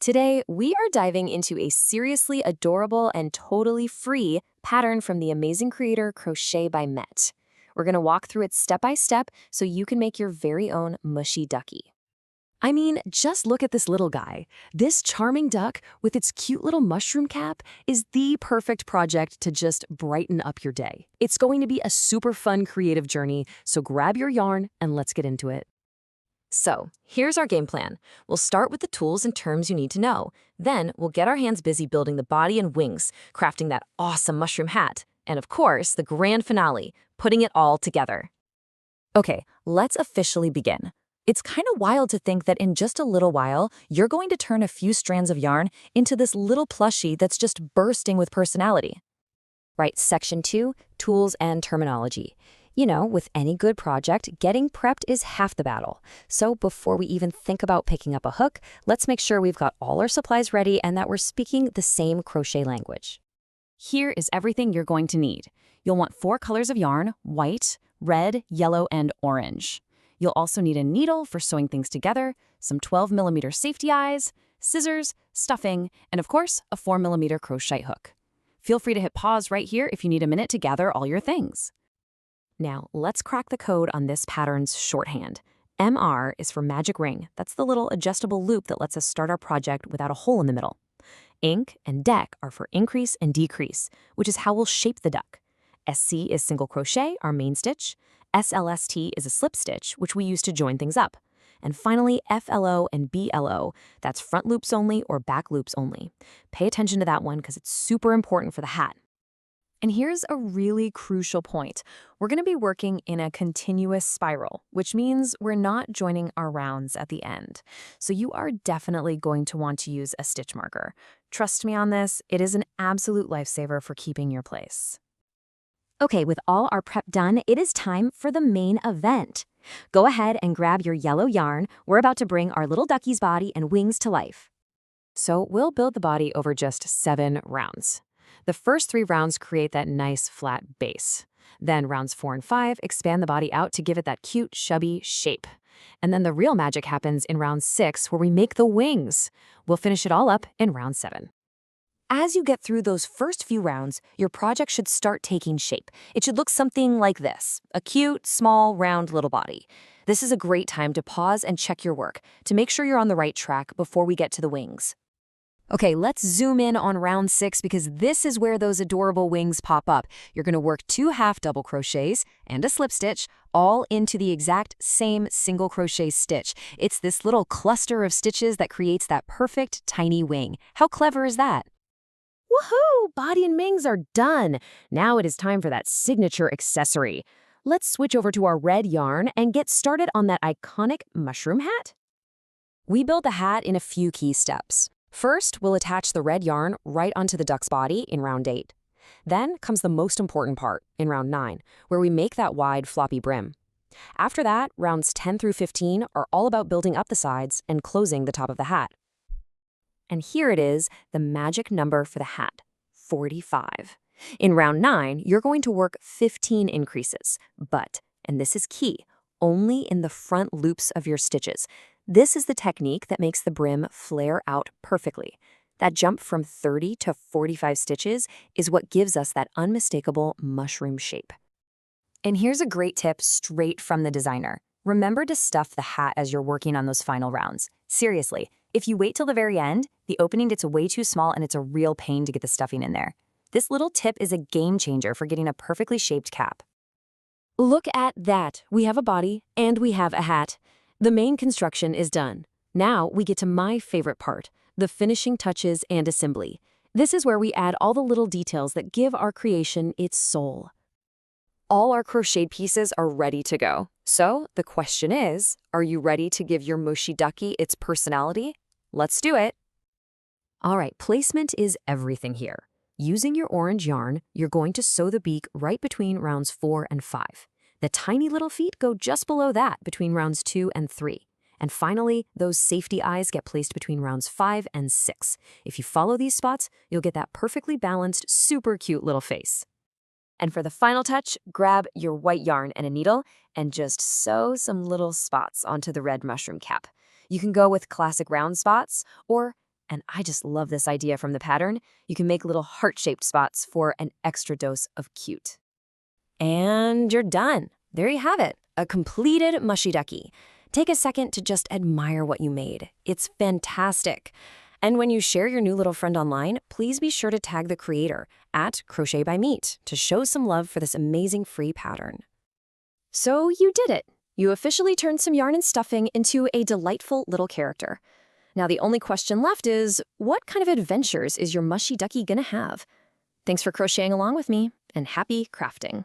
Today, we are diving into a seriously adorable and totally free pattern from the amazing creator Crochet by Met. We're going to walk through it step by step so you can make your very own mushy ducky. I mean, just look at this little guy. This charming duck with its cute little mushroom cap is the perfect project to just brighten up your day. It's going to be a super fun creative journey, so grab your yarn and let's get into it. So, here's our game plan. We'll start with the tools and terms you need to know. Then, we'll get our hands busy building the body and wings, crafting that awesome mushroom hat, and of course, the grand finale, putting it all together. Okay, let's officially begin. It's kind of wild to think that in just a little while, you're going to turn a few strands of yarn into this little plushie that's just bursting with personality. Right, Section 2, Tools and Terminology. You know, with any good project, getting prepped is half the battle. So before we even think about picking up a hook, let's make sure we've got all our supplies ready and that we're speaking the same crochet language. Here is everything you're going to need. You'll want 4 colors of yarn: white, red, yellow, and orange. You'll also need a needle for sewing things together, some 12mm safety eyes, scissors, stuffing, and of course, a 4mm crochet hook. Feel free to hit pause right here if you need a minute to gather all your things. Now, let's crack the code on this pattern's shorthand. MR is for magic ring. That's the little adjustable loop that lets us start our project without a hole in the middle. Ink and deck are for increase and decrease, which is how we'll shape the duck. SC is single crochet, our main stitch. SLST is a slip stitch, which we use to join things up. And finally, FLO and BLO, that's front loops only or back loops only. Pay attention to that one because it's super important for the hat. And here's a really crucial point. We're going to be working in a continuous spiral, which means we're not joining our rounds at the end. So you are definitely going to want to use a stitch marker. Trust me on this, it is an absolute lifesaver for keeping your place. Okay, with all our prep done, it is time for the main event. Go ahead and grab your yellow yarn. We're about to bring our little duckie's body and wings to life. So we'll build the body over just 7 rounds. The first 3 rounds create that nice flat base. Then rounds 4 and 5 expand the body out to give it that cute, chubby shape. And then the real magic happens in round 6 where we make the wings. We'll finish it all up in round 7. As you get through those first few rounds, your project should start taking shape. It should look something like this, a cute, small, round little body. This is a great time to pause and check your work to make sure you're on the right track before we get to the wings. Okay, let's zoom in on round 6 because this is where those adorable wings pop up. You're going to work 2 half double crochets and a slip stitch all into the exact same single crochet stitch. It's this little cluster of stitches that creates that perfect tiny wing. How clever is that? Woohoo! Body and wings are done. Now it is time for that signature accessory. Let's switch over to our red yarn and get started on that iconic mushroom hat. We build the hat in a few key steps. First, we'll attach the red yarn right onto the duck's body in round 8. Then comes the most important part, in round 9, where we make that wide, floppy brim. After that, rounds 10 through 15 are all about building up the sides and closing the top of the hat. And here it is, the magic number for the hat, 45. In round 9, you're going to work 15 increases, but, and this is key, only in the front loops of your stitches. This is the technique that makes the brim flare out perfectly. That jump from 30 to 45 stitches is what gives us that unmistakable mushroom shape. And here's a great tip straight from the designer. Remember to stuff the hat as you're working on those final rounds. Seriously, if you wait till the very end, the opening gets way too small and it's a real pain to get the stuffing in there. This little tip is a game changer for getting a perfectly shaped cap. Look at that. We have a body and we have a hat. The main construction is done. Now we get to my favorite part, the finishing touches and assembly. This is where we add all the little details that give our creation its soul. All our crocheted pieces are ready to go. So the question is, are you ready to give your mushy ducky its personality? Let's do it. All right, placement is everything here. Using your orange yarn, you're going to sew the beak right between rounds 4 and 5. The tiny little feet go just below that between rounds 2 and 3. And finally, those safety eyes get placed between rounds 5 and 6. If you follow these spots, you'll get that perfectly balanced, super cute little face. And for the final touch, grab your white yarn and a needle and just sew some little spots onto the red mushroom cap. You can go with classic round spots or And I just love this idea from the pattern. You can make little heart-shaped spots for an extra dose of cute. And you're done. There you have it, a completed Mushie ducky. Take a second to just admire what you made. It's fantastic. And when you share your new little friend online, please be sure to tag the creator at Crochet by Meet to show some love for this amazing free pattern. So you did it. You officially turned some yarn and stuffing into a delightful little character. Now the only question left is, what kind of adventures is your Mushie ducky gonna have? Thanks for crocheting along with me, and happy crafting.